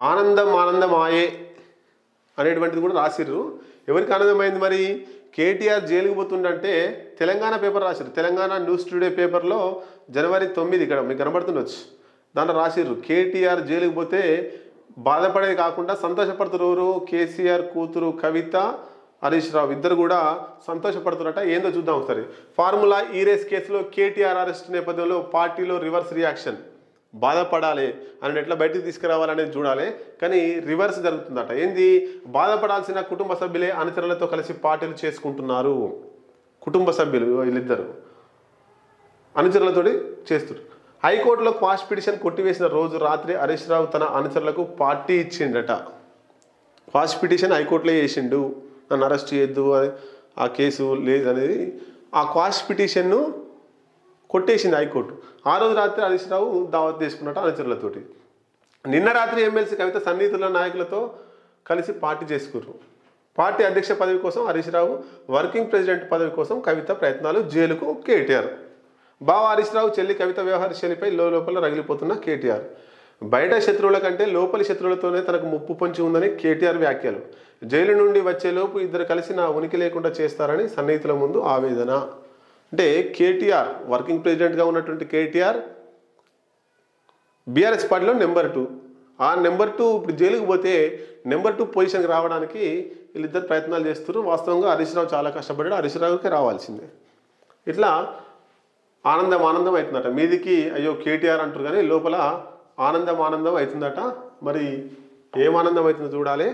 ఆనందం ఆనందమాయే అనేటువంటిది కూడా రాసిర్రు. ఎవరికి ఆనందమైంది మరి? కేటీఆర్ జైలుకు పోతుండంటే తెలంగాణ పేపర్ రాసిర్రు. తెలంగాణ న్యూస్ టుడే పేపర్లో జనవరి 9 ఇక్కడ మీకు కనబడుతుండొచ్చు. దాంట్లో రాసిర్రు కేటీఆర్ జైలుకు పోతే బాధపడేది కాకుండా సంతోషపడుతున్నారు. కేసీఆర్ కూతురు కవిత, హరీష్ రావు ఇద్దరు కూడా సంతోషపడుతున్నారట. ఏందో చూద్దాం ఒకసారి. ఫార్ములా ఈ రేస్ కేసులో కేటీఆర్ అరెస్ట్ నేపథ్యంలో పార్టీలో రివర్స్ రియాక్షన్. బాధపడాలి అని ఎట్లా బయటికి తీసుకురావాలనేది చూడాలి, కానీ రివర్స్ జరుగుతుందట. ఏంది? బాధపడాల్సిన కుటుంబ సభ్యులే అనుచరులతో కలిసి పార్టీలు చేసుకుంటున్నారు. కుటుంబ సభ్యులు వీళ్ళిద్దరు అనుచరులతో చేస్తారు. హైకోర్టులో క్వాష్ పిటిషన్ కొట్టివేసిన రోజు రాత్రి హరీష్ రావు తన అనుచరులకు పార్టీ ఇచ్చిండట. క్వాష్ పిటిషన్ హైకోర్టులో వేసిండు, నన్ను అరెస్ట్ చేయొద్దు అని, ఆ కేసు లేదనేది. ఆ క్వాష్ పిటిషన్ను కొట్టేసింది హైకోర్టు. ఆ రోజు రాత్రి హరీష్ రావు దావత్ తీసుకున్నట్టు అనుచరులతోటి. నిన్న రాత్రి ఎమ్మెల్సీ కవిత సన్నిహితుల నాయకులతో కలిసి పార్టీ చేసుకున్నారు. పార్టీ అధ్యక్ష పదవి కోసం హరీష్ రావు, వర్కింగ్ ప్రెసిడెంట్ పదవి కోసం కవిత ప్రయత్నాలు, జైలుకు కేటీఆర్. బావ హరీష్ రావు చెల్లి కవిత వ్యవహార శైలిపై లోపల రగిలిపోతున్న కేటీఆర్. బయట శత్రువుల కంటే లోపలి శత్రువులతోనే తనకు ముప్పు పొంచి ఉందని కేటీఆర్ వ్యాఖ్యలు. జైలు నుండి వచ్చేలోపు ఇద్దరు కలిసి నా ఉనికి లేకుండా చేస్తారని సన్నిహితుల ముందు ఆవేదన. అంటే కేటీఆర్ వర్కింగ్ ప్రెసిడెంట్గా ఉన్నటువంటి కేటీఆర్ బీఆర్ఎస్ పార్టీలో నెంబర్ 2. ఆ నెంబర్ 2 ఇప్పుడు జైలుకు పోతే నెంబర్ 2 పొజిషన్కి రావడానికి వీళ్ళిద్దరు ప్రయత్నాలు చేస్తారు. వాస్తవంగా హరీష్ రావు చాలా కష్టపడ్డాడు, హరీష్ రావుకే రావాల్సిందే. ఇట్లా ఆనందం ఆనందం అవుతుందట. మీదికి అయ్యో కేటీఆర్ అంటారు కానీ లోపల ఆనందం ఆనందం అవుతుందట. మరి ఏం ఆనందం అవుతుందో చూడాలి.